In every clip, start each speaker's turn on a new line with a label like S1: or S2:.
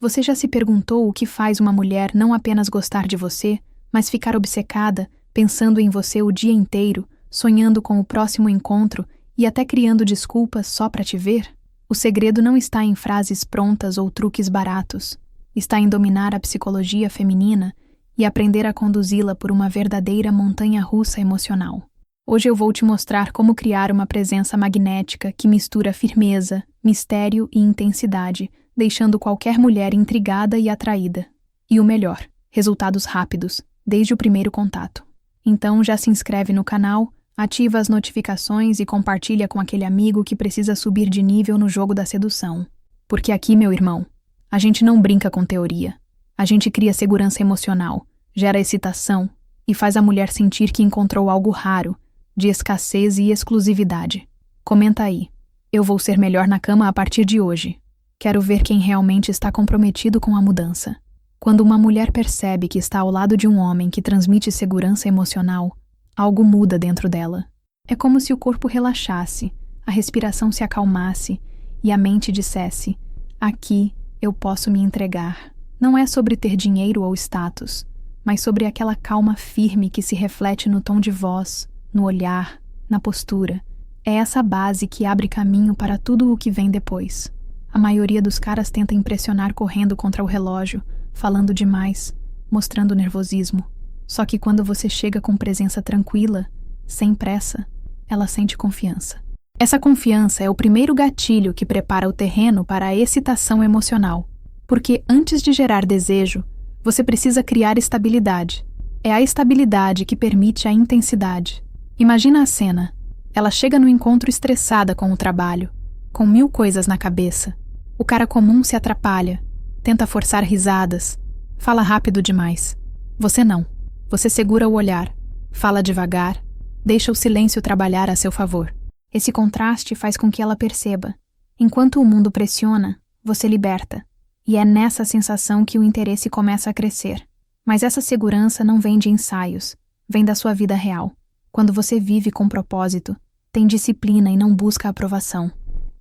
S1: Você já se perguntou o que faz uma mulher não apenas gostar de você, mas ficar obcecada, pensando em você o dia inteiro, sonhando com o próximo encontro e até criando desculpas só para te ver? O segredo não está em frases prontas ou truques baratos. Está em dominar a psicologia feminina e aprender a conduzi-la por uma verdadeira montanha-russa emocional. Hoje eu vou te mostrar como criar uma presença magnética que mistura firmeza, mistério e intensidade, deixando qualquer mulher intrigada e atraída. E o melhor, resultados rápidos, desde o primeiro contato. Então já se inscreve no canal, ativa as notificações e compartilha com aquele amigo que precisa subir de nível no jogo da sedução. Porque aqui, meu irmão, a gente não brinca com teoria. A gente cria segurança emocional, gera excitação e faz a mulher sentir que encontrou algo raro, de escassez e exclusividade. Comenta aí. Eu vou ser melhor na cama a partir de hoje. Quero ver quem realmente está comprometido com a mudança. Quando uma mulher percebe que está ao lado de um homem que transmite segurança emocional, algo muda dentro dela. É como se o corpo relaxasse, a respiração se acalmasse e a mente dissesse: aqui eu posso me entregar. Não é sobre ter dinheiro ou status, mas sobre aquela calma firme que se reflete no tom de voz, no olhar, na postura. É essa base que abre caminho para tudo o que vem depois. A maioria dos caras tenta impressionar correndo contra o relógio, falando demais, mostrando nervosismo. Só que quando você chega com presença tranquila, sem pressa, ela sente confiança. Essa confiança é o primeiro gatilho que prepara o terreno para a excitação emocional. Porque antes de gerar desejo, você precisa criar estabilidade. É a estabilidade que permite a intensidade. Imagina a cena. Ela chega no encontro estressada com o trabalho, com 1000 coisas na cabeça. O cara comum se atrapalha, tenta forçar risadas, fala rápido demais. Você não. Você segura o olhar, fala devagar, deixa o silêncio trabalhar a seu favor. Esse contraste faz com que ela perceba. Enquanto o mundo pressiona, você liberta. E é nessa sensação que o interesse começa a crescer. Mas essa segurança não vem de ensaios, vem da sua vida real. Quando você vive com propósito, tem disciplina e não busca aprovação.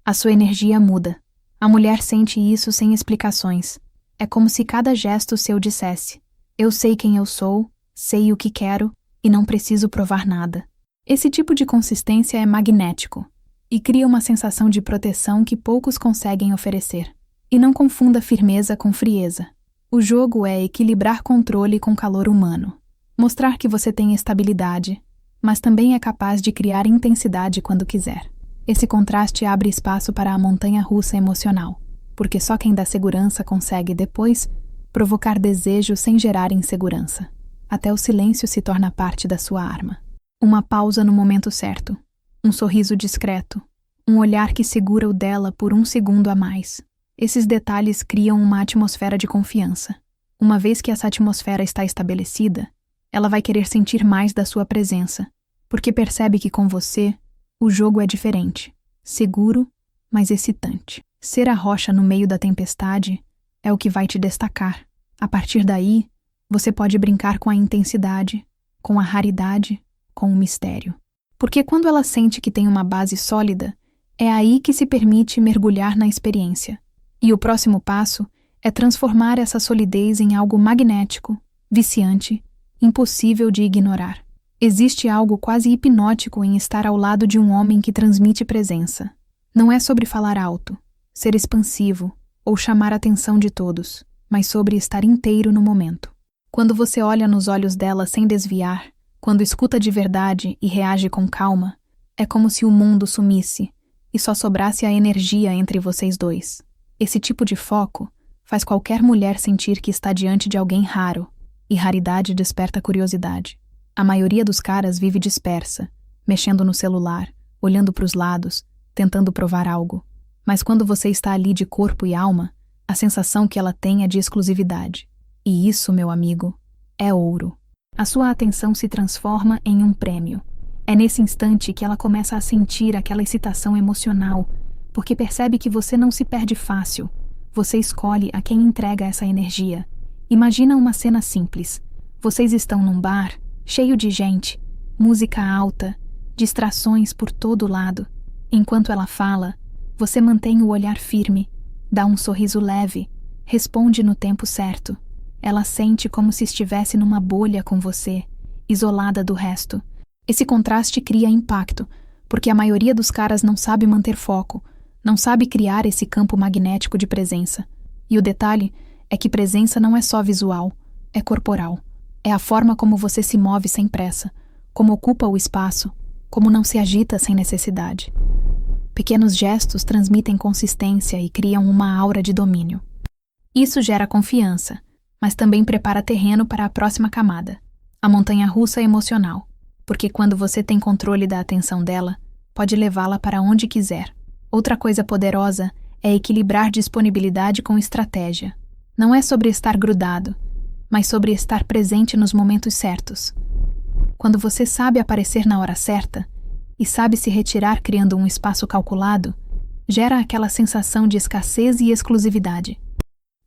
S1: A sua energia muda. A mulher sente isso sem explicações. É como se cada gesto seu dissesse: eu sei quem eu sou, sei o que quero e não preciso provar nada. Esse tipo de consistência é magnético e cria uma sensação de proteção que poucos conseguem oferecer. E não confunda firmeza com frieza. O jogo é equilibrar controle com calor humano. Mostrar que você tem estabilidade, mas também é capaz de criar intensidade quando quiser. Esse contraste abre espaço para a montanha-russa emocional, porque só quem dá segurança consegue, depois, provocar desejo sem gerar insegurança. Até o silêncio se torna parte da sua arma. Uma pausa no momento certo, um sorriso discreto, um olhar que segura o dela por 1 segundo a mais. Esses detalhes criam uma atmosfera de confiança. Uma vez que essa atmosfera está estabelecida, ela vai querer sentir mais da sua presença, porque percebe que com você, o jogo é diferente, seguro, mas excitante. Ser a rocha no meio da tempestade é o que vai te destacar. A partir daí, você pode brincar com a intensidade, com a raridade, com o mistério. Porque quando ela sente que tem uma base sólida, é aí que se permite mergulhar na experiência. E o próximo passo é transformar essa solidez em algo magnético, viciante, impossível de ignorar. Existe algo quase hipnótico em estar ao lado de um homem que transmite presença. Não é sobre falar alto, ser expansivo ou chamar a atenção de todos, mas sobre estar inteiro no momento. Quando você olha nos olhos dela sem desviar, quando escuta de verdade e reage com calma, é como se o mundo sumisse e só sobrasse a energia entre vocês dois. Esse tipo de foco faz qualquer mulher sentir que está diante de alguém raro, e raridade desperta curiosidade. A maioria dos caras vive dispersa, mexendo no celular, olhando para os lados, tentando provar algo. Mas quando você está ali de corpo e alma, a sensação que ela tem é de exclusividade. E isso, meu amigo, é ouro. A sua atenção se transforma em um prêmio. É nesse instante que ela começa a sentir aquela excitação emocional, porque percebe que você não se perde fácil. Você escolhe a quem entrega essa energia. Imagina uma cena simples. Vocês estão num bar, cheio de gente, música alta, distrações por todo lado. Enquanto ela fala, você mantém o olhar firme, dá um sorriso leve, responde no tempo certo. Ela sente como se estivesse numa bolha com você, isolada do resto. Esse contraste cria impacto, porque a maioria dos caras não sabe manter foco, não sabe criar esse campo magnético de presença. E o detalhe é que presença não é só visual, é corporal. É a forma como você se move sem pressa, como ocupa o espaço, como não se agita sem necessidade. Pequenos gestos transmitem consistência e criam uma aura de domínio. Isso gera confiança, mas também prepara terreno para a próxima camada, a montanha-russa emocional, porque quando você tem controle da atenção dela, pode levá-la para onde quiser. Outra coisa poderosa é equilibrar disponibilidade com estratégia. Não é sobre estar grudado, mas sobre estar presente nos momentos certos. Quando você sabe aparecer na hora certa e sabe se retirar criando um espaço calculado, gera aquela sensação de escassez e exclusividade.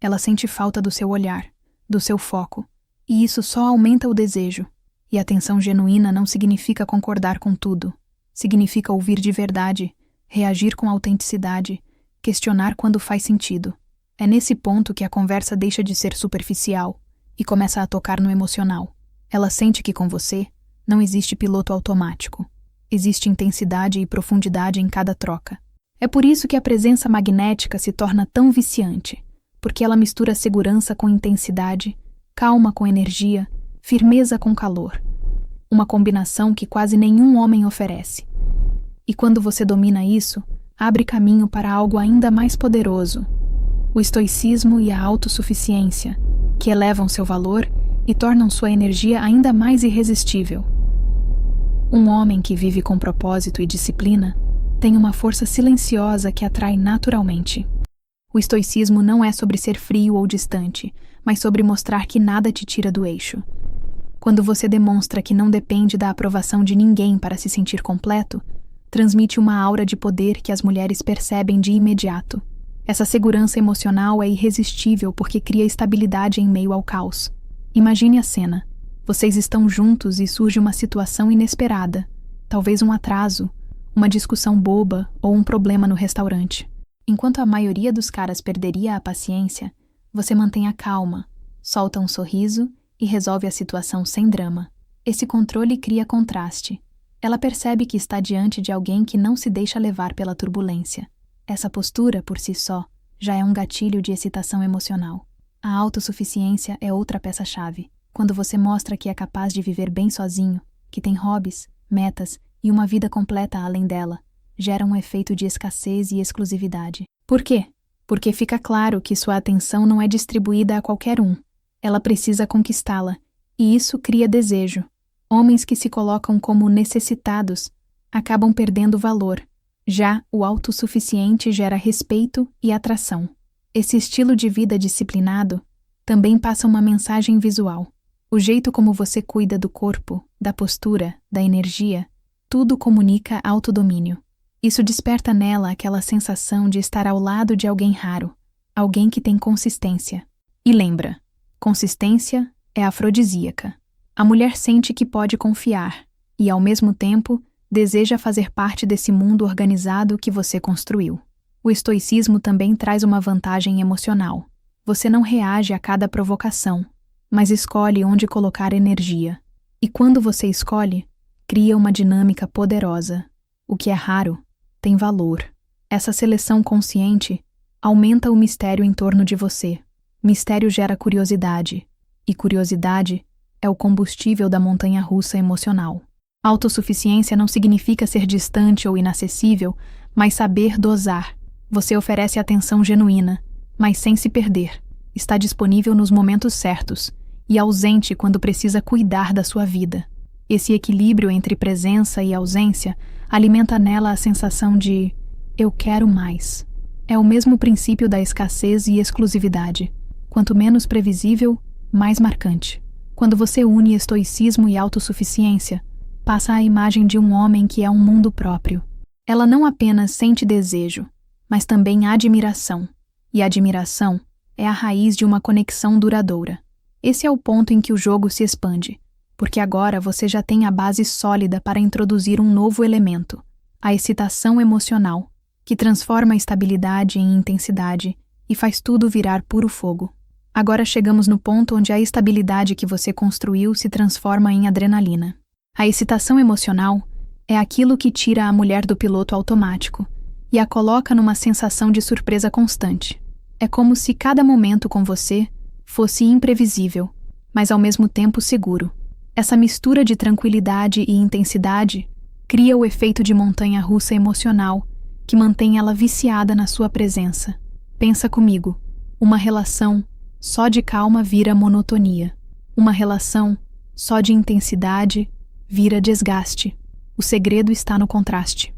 S1: Ela sente falta do seu olhar, do seu foco, e isso só aumenta o desejo. E atenção genuína não significa concordar com tudo. Significa ouvir de verdade, reagir com autenticidade, questionar quando faz sentido. É nesse ponto que a conversa deixa de ser superficial e começa a tocar no emocional. Ela sente que com você não existe piloto automático. Existe intensidade e profundidade em cada troca. É por isso que a presença magnética se torna tão viciante, porque ela mistura segurança com intensidade, calma com energia, firmeza com calor. Uma combinação que quase nenhum homem oferece. E quando você domina isso, abre caminho para algo ainda mais poderoso: o estoicismo e a autossuficiência, que elevam seu valor e tornam sua energia ainda mais irresistível. Um homem que vive com propósito e disciplina tem uma força silenciosa que atrai naturalmente. O estoicismo não é sobre ser frio ou distante, mas sobre mostrar que nada te tira do eixo. Quando você demonstra que não depende da aprovação de ninguém para se sentir completo, transmite uma aura de poder que as mulheres percebem de imediato. Essa segurança emocional é irresistível porque cria estabilidade em meio ao caos. Imagine a cena. Vocês estão juntos e surge uma situação inesperada, talvez um atraso, uma discussão boba ou um problema no restaurante. Enquanto a maioria dos caras perderia a paciência, você mantém a calma, solta um sorriso e resolve a situação sem drama. Esse controle cria contraste. Ela percebe que está diante de alguém que não se deixa levar pela turbulência. Essa postura, por si só, já é um gatilho de excitação emocional. A autossuficiência é outra peça-chave. Quando você mostra que é capaz de viver bem sozinho, que tem hobbies, metas e uma vida completa além dela, gera um efeito de escassez e exclusividade. Por quê? Porque fica claro que sua atenção não é distribuída a qualquer um. Ela precisa conquistá-la, e isso cria desejo. Homens que se colocam como necessitados acabam perdendo valor. Já o autossuficiente gera respeito e atração. Esse estilo de vida disciplinado também passa uma mensagem visual. O jeito como você cuida do corpo, da postura, da energia, tudo comunica autodomínio. Isso desperta nela aquela sensação de estar ao lado de alguém raro, alguém que tem consistência. E lembra, consistência é afrodisíaca. A mulher sente que pode confiar e, ao mesmo tempo, deseja fazer parte desse mundo organizado que você construiu. O estoicismo também traz uma vantagem emocional. Você não reage a cada provocação, mas escolhe onde colocar energia. E quando você escolhe, cria uma dinâmica poderosa. O que é raro tem valor. Essa seleção consciente aumenta o mistério em torno de você. Mistério gera curiosidade, e curiosidade é o combustível da montanha-russa emocional. Autossuficiência não significa ser distante ou inacessível, mas saber dosar. Você oferece atenção genuína, mas sem se perder. Está disponível nos momentos certos e ausente quando precisa cuidar da sua vida. Esse equilíbrio entre presença e ausência alimenta nela a sensação de "eu quero mais". É o mesmo princípio da escassez e exclusividade. Quanto menos previsível, mais marcante. Quando você une estoicismo e autossuficiência, passa a imagem de um homem que é um mundo próprio. Ela não apenas sente desejo, mas também admiração. E admiração é a raiz de uma conexão duradoura. Esse é o ponto em que o jogo se expande, porque agora você já tem a base sólida para introduzir um novo elemento, a excitação emocional, que transforma a estabilidade em intensidade e faz tudo virar puro fogo. Agora chegamos no ponto onde a estabilidade que você construiu se transforma em adrenalina. A excitação emocional é aquilo que tira a mulher do piloto automático e a coloca numa sensação de surpresa constante. É como se cada momento com você fosse imprevisível, mas ao mesmo tempo seguro. Essa mistura de tranquilidade e intensidade cria o efeito de montanha-russa emocional que mantém ela viciada na sua presença. Pensa comigo, uma relação só de calma vira monotonia. Uma relação só de intensidade vira desgaste. O segredo está no contraste.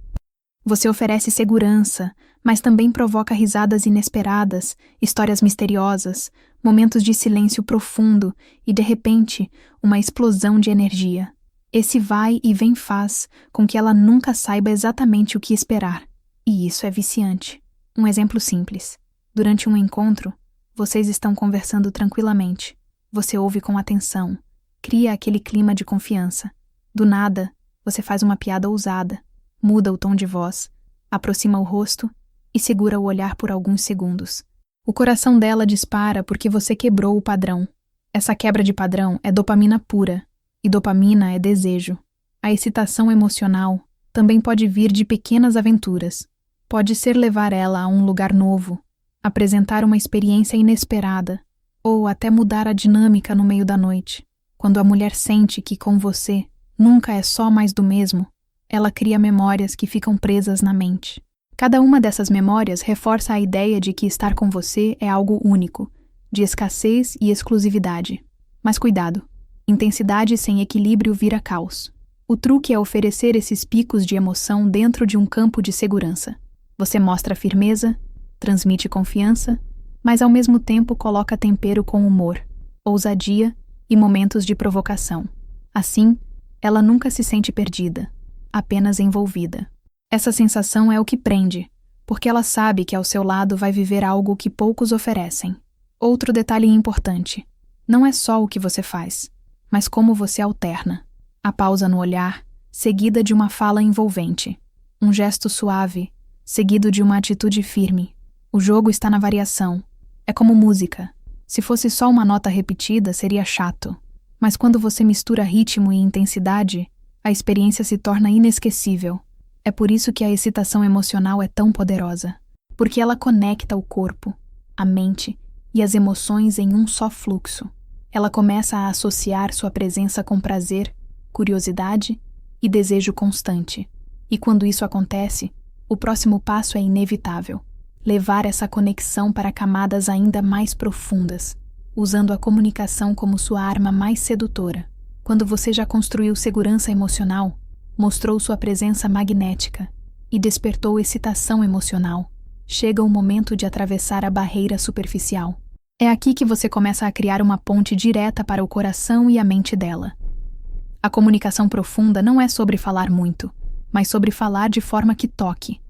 S1: Você oferece segurança, mas também provoca risadas inesperadas, histórias misteriosas, momentos de silêncio profundo e, de repente, uma explosão de energia. Esse vai e vem faz com que ela nunca saiba exatamente o que esperar. E isso é viciante. Um exemplo simples. Durante um encontro, vocês estão conversando tranquilamente. Você ouve com atenção, cria aquele clima de confiança. Do nada, você faz uma piada ousada, muda o tom de voz, aproxima o rosto e segura o olhar por alguns segundos. O coração dela dispara porque você quebrou o padrão. Essa quebra de padrão é dopamina pura, e dopamina é desejo. A excitação emocional também pode vir de pequenas aventuras. Pode ser levar ela a um lugar novo, apresentar uma experiência inesperada, ou até mudar a dinâmica no meio da noite. Quando a mulher sente que com você nunca é só mais do mesmo, ela cria memórias que ficam presas na mente. Cada uma dessas memórias reforça a ideia de que estar com você é algo único, de escassez e exclusividade. Mas cuidado, intensidade sem equilíbrio vira caos. O truque é oferecer esses picos de emoção dentro de um campo de segurança. Você mostra firmeza, transmite confiança, mas ao mesmo tempo coloca tempero com humor, ousadia e momentos de provocação. Assim, ela nunca se sente perdida, apenas envolvida. Essa sensação é o que prende, porque ela sabe que ao seu lado vai viver algo que poucos oferecem. Outro detalhe importante: não é só o que você faz, mas como você alterna. A pausa no olhar, seguida de uma fala envolvente. Um gesto suave, seguido de uma atitude firme. O jogo está na variação. É como música. Se fosse só uma nota repetida, seria chato. Mas quando você mistura ritmo e intensidade, a experiência se torna inesquecível. É por isso que a excitação emocional é tão poderosa. Porque ela conecta o corpo, a mente e as emoções em um só fluxo. Ela começa a associar sua presença com prazer, curiosidade e desejo constante. E quando isso acontece, o próximo passo é inevitável: levar essa conexão para camadas ainda mais profundas, usando a comunicação como sua arma mais sedutora. Quando você já construiu segurança emocional, mostrou sua presença magnética e despertou excitação emocional, chega o momento de atravessar a barreira superficial. É aqui que você começa a criar uma ponte direta para o coração e a mente dela. A comunicação profunda não é sobre falar muito, mas sobre falar de forma que toque.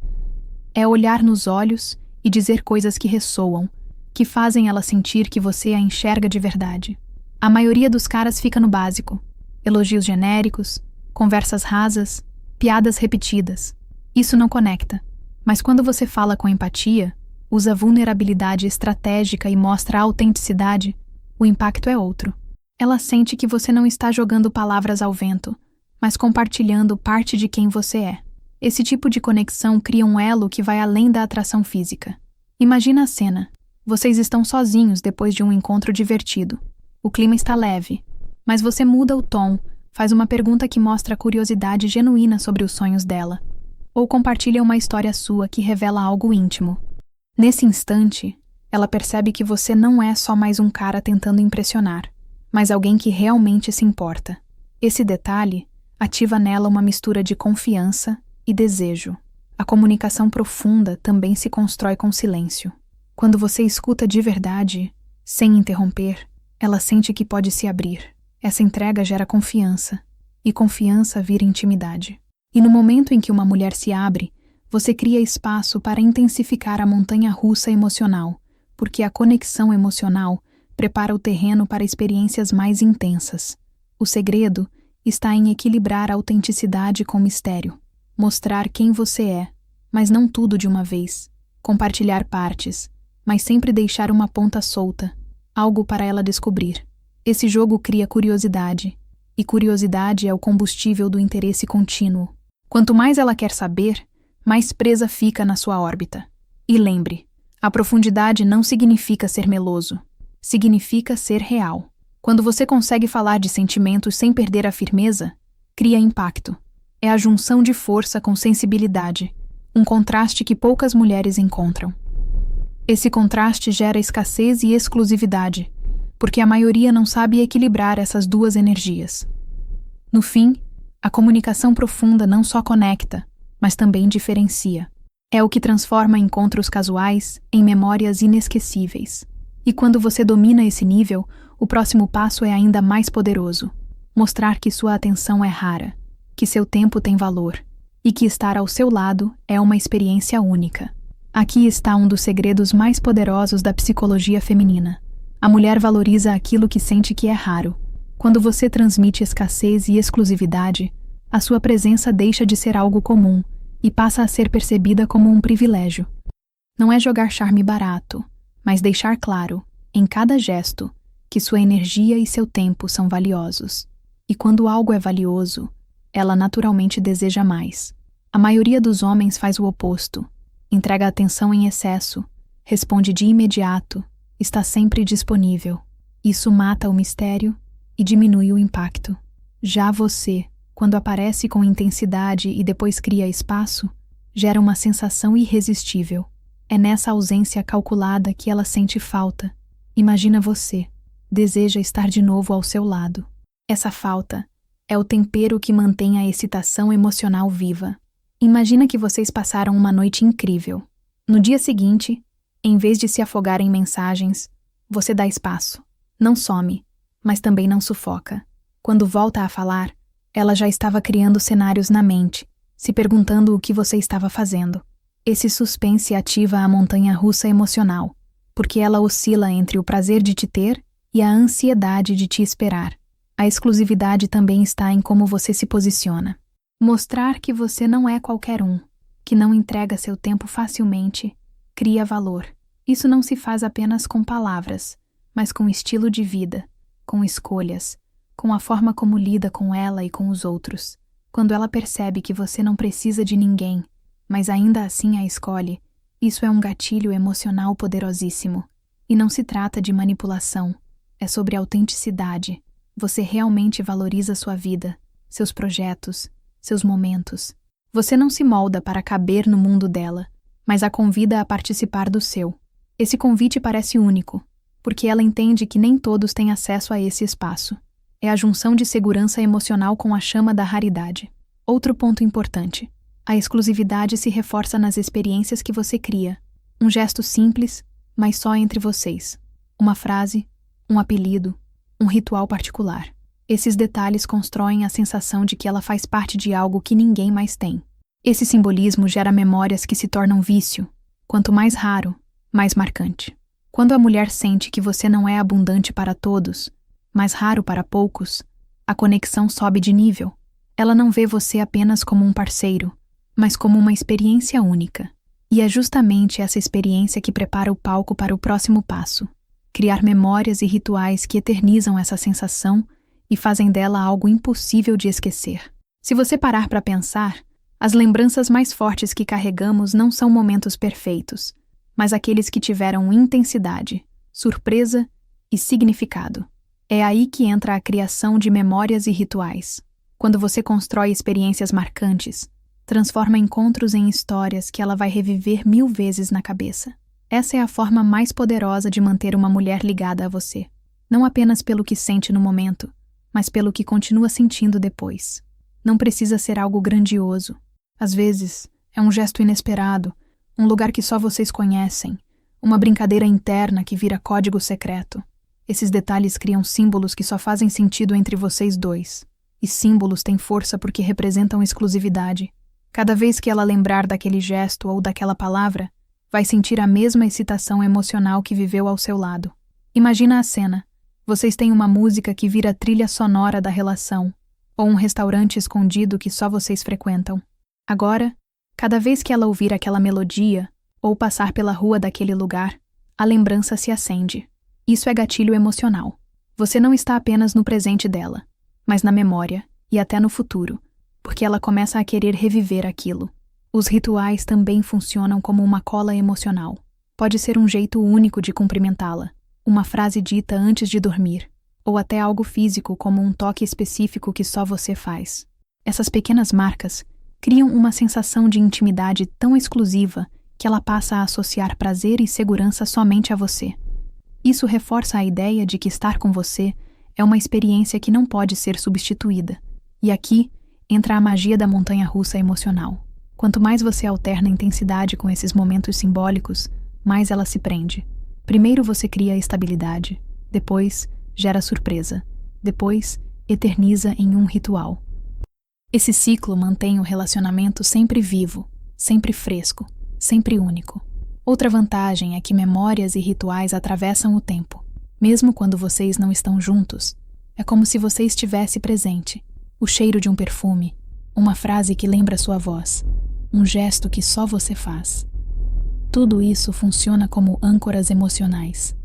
S1: É olhar nos olhos e dizer coisas que ressoam, que fazem ela sentir que você a enxerga de verdade. A maioria dos caras fica no básico: elogios genéricos, conversas rasas, piadas repetidas. Isso não conecta. Mas quando você fala com empatia, usa vulnerabilidade estratégica e mostra autenticidade, o impacto é outro. Ela sente que você não está jogando palavras ao vento, mas compartilhando parte de quem você é. Esse tipo de conexão cria um elo que vai além da atração física. Imagina a cena. Vocês estão sozinhos depois de um encontro divertido. O clima está leve, mas você muda o tom, faz uma pergunta que mostra curiosidade genuína sobre os sonhos dela, ou compartilha uma história sua que revela algo íntimo. Nesse instante, ela percebe que você não é só mais um cara tentando impressionar, mas alguém que realmente se importa. Esse detalhe ativa nela uma mistura de confiança e desejo. A comunicação profunda também se constrói com silêncio. Quando você escuta de verdade, sem interromper, ela sente que pode se abrir. Essa entrega gera confiança, e confiança vira intimidade. E no momento em que uma mulher se abre, você cria espaço para intensificar a montanha-russa emocional, porque a conexão emocional prepara o terreno para experiências mais intensas. O segredo está em equilibrar a autenticidade com mistério. Mostrar quem você é, mas não tudo de uma vez. Compartilhar partes, mas sempre deixar uma ponta solta, algo para ela descobrir. Esse jogo cria curiosidade, e curiosidade é o combustível do interesse contínuo. Quanto mais ela quer saber, mais presa fica na sua órbita. E lembre, a profundidade não significa ser meloso, significa ser real. Quando você consegue falar de sentimentos sem perder a firmeza, cria impacto. É a junção de força com sensibilidade, um contraste que poucas mulheres encontram. Esse contraste gera escassez e exclusividade, porque a maioria não sabe equilibrar essas duas energias. No fim, a comunicação profunda não só conecta, mas também diferencia. É o que transforma encontros casuais em memórias inesquecíveis. E quando você domina esse nível, o próximo passo é ainda mais poderoso. Mostrar que sua atenção é rara, que seu tempo tem valor, e que estar ao seu lado é uma experiência única. Aqui está um dos segredos mais poderosos da psicologia feminina. A mulher valoriza aquilo que sente que é raro. Quando você transmite escassez e exclusividade, a sua presença deixa de ser algo comum e passa a ser percebida como um privilégio. Não é jogar charme barato, mas deixar claro, em cada gesto, que sua energia e seu tempo são valiosos. E quando algo é valioso, ela naturalmente deseja mais. A maioria dos homens faz o oposto. Entrega atenção em excesso, responde de imediato, está sempre disponível. Isso mata o mistério e diminui o impacto. Já você, quando aparece com intensidade e depois cria espaço, gera uma sensação irresistível. É nessa ausência calculada que ela sente falta. Imagina você, deseja estar de novo ao seu lado. Essa falta é o tempero que mantém a excitação emocional viva. Imagina que vocês passaram uma noite incrível. No dia seguinte, em vez de se afogar em mensagens, você dá espaço. Não some, mas também não sufoca. Quando volta a falar, ela já estava criando cenários na mente, se perguntando o que você estava fazendo. Esse suspense ativa a montanha-russa emocional, porque ela oscila entre o prazer de te ter e a ansiedade de te esperar. A exclusividade também está em como você se posiciona. Mostrar que você não é qualquer um, que não entrega seu tempo facilmente, cria valor. Isso não se faz apenas com palavras, mas com estilo de vida, com escolhas, com a forma como lida com ela e com os outros. Quando ela percebe que você não precisa de ninguém, mas ainda assim a escolhe, isso é um gatilho emocional poderosíssimo. E não se trata de manipulação, é sobre autenticidade. Você realmente valoriza sua vida, seus projetos, seus momentos. Você não se molda para caber no mundo dela, mas a convida a participar do seu. Esse convite parece único, porque ela entende que nem todos têm acesso a esse espaço. É a junção de segurança emocional com a chama da raridade. Outro ponto importante. A exclusividade se reforça nas experiências que você cria. Um gesto simples, mas só entre vocês. Uma frase, um apelido, um ritual particular. Esses detalhes constroem a sensação de que ela faz parte de algo que ninguém mais tem. Esse simbolismo gera memórias que se tornam vício. Quanto mais raro, mais marcante. Quando a mulher sente que você não é abundante para todos, mas raro para poucos, a conexão sobe de nível. Ela não vê você apenas como um parceiro, mas como uma experiência única. E é justamente essa experiência que prepara o palco para o próximo passo. Criar memórias e rituais que eternizam essa sensação e fazem dela algo impossível de esquecer. Se você parar para pensar, as lembranças mais fortes que carregamos não são momentos perfeitos, mas aqueles que tiveram intensidade, surpresa e significado. É aí que entra a criação de memórias e rituais. Quando você constrói experiências marcantes, transforma encontros em histórias que ela vai reviver 1000 vezes na cabeça. Essa é a forma mais poderosa de manter uma mulher ligada a você. Não apenas pelo que sente no momento, mas pelo que continua sentindo depois. Não precisa ser algo grandioso. Às vezes, é um gesto inesperado, um lugar que só vocês conhecem, uma brincadeira interna que vira código secreto. Esses detalhes criam símbolos que só fazem sentido entre vocês dois. E símbolos têm força porque representam exclusividade. Cada vez que ela lembrar daquele gesto ou daquela palavra, vai sentir a mesma excitação emocional que viveu ao seu lado. Imagina a cena. Vocês têm uma música que vira trilha sonora da relação, ou um restaurante escondido que só vocês frequentam. Agora, cada vez que ela ouvir aquela melodia, ou passar pela rua daquele lugar, a lembrança se acende. Isso é gatilho emocional. Você não está apenas no presente dela, mas na memória e até no futuro, porque ela começa a querer reviver aquilo. Os rituais também funcionam como uma cola emocional. Pode ser um jeito único de cumprimentá-la, uma frase dita antes de dormir, ou até algo físico como um toque específico que só você faz. Essas pequenas marcas criam uma sensação de intimidade tão exclusiva que ela passa a associar prazer e segurança somente a você. Isso reforça a ideia de que estar com você é uma experiência que não pode ser substituída. E aqui entra a magia da montanha-russa emocional. Quanto mais você alterna a intensidade com esses momentos simbólicos, mais ela se prende. Primeiro você cria a estabilidade, depois gera surpresa, depois eterniza em um ritual. Esse ciclo mantém o relacionamento sempre vivo, sempre fresco, sempre único. Outra vantagem é que memórias e rituais atravessam o tempo. Mesmo quando vocês não estão juntos, é como se você estivesse presente. O cheiro de um perfume, uma frase que lembra sua voz, um gesto que só você faz. Tudo isso funciona como âncoras emocionais.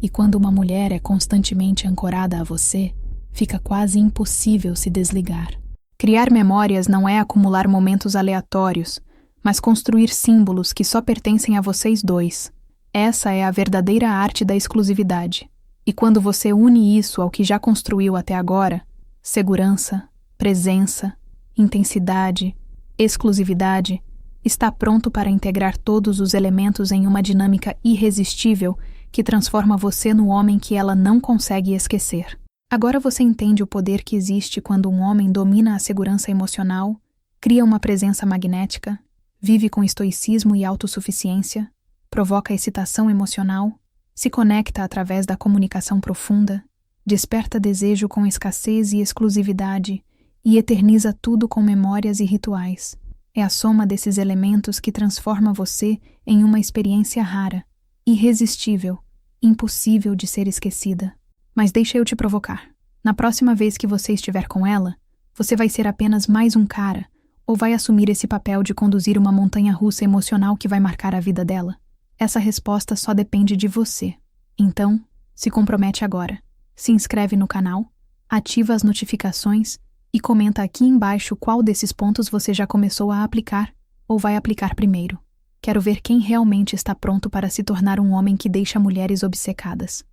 S1: E quando uma mulher é constantemente ancorada a você, fica quase impossível se desligar. Criar memórias não é acumular momentos aleatórios, mas construir símbolos que só pertencem a vocês dois. Essa é a verdadeira arte da exclusividade. E quando você une isso ao que já construiu até agora, segurança, presença, intensidade, exclusividade, está pronto para integrar todos os elementos em uma dinâmica irresistível que transforma você no homem que ela não consegue esquecer. Agora você entende o poder que existe quando um homem domina a segurança emocional, cria uma presença magnética, vive com estoicismo e autossuficiência, provoca excitação emocional, se conecta através da comunicação profunda, desperta desejo com escassez e exclusividade e eterniza tudo com memórias e rituais. É a soma desses elementos que transforma você em uma experiência rara, irresistível, impossível de ser esquecida. Mas deixa eu te provocar. Na próxima vez que você estiver com ela, você vai ser apenas mais um cara, ou vai assumir esse papel de conduzir uma montanha-russa emocional que vai marcar a vida dela? Essa resposta só depende de você. Então, se compromete agora. Se inscreve no canal, ativa as notificações e comenta aqui embaixo qual desses pontos você já começou a aplicar ou vai aplicar primeiro. Quero ver quem realmente está pronto para se tornar um homem que deixa mulheres obcecadas.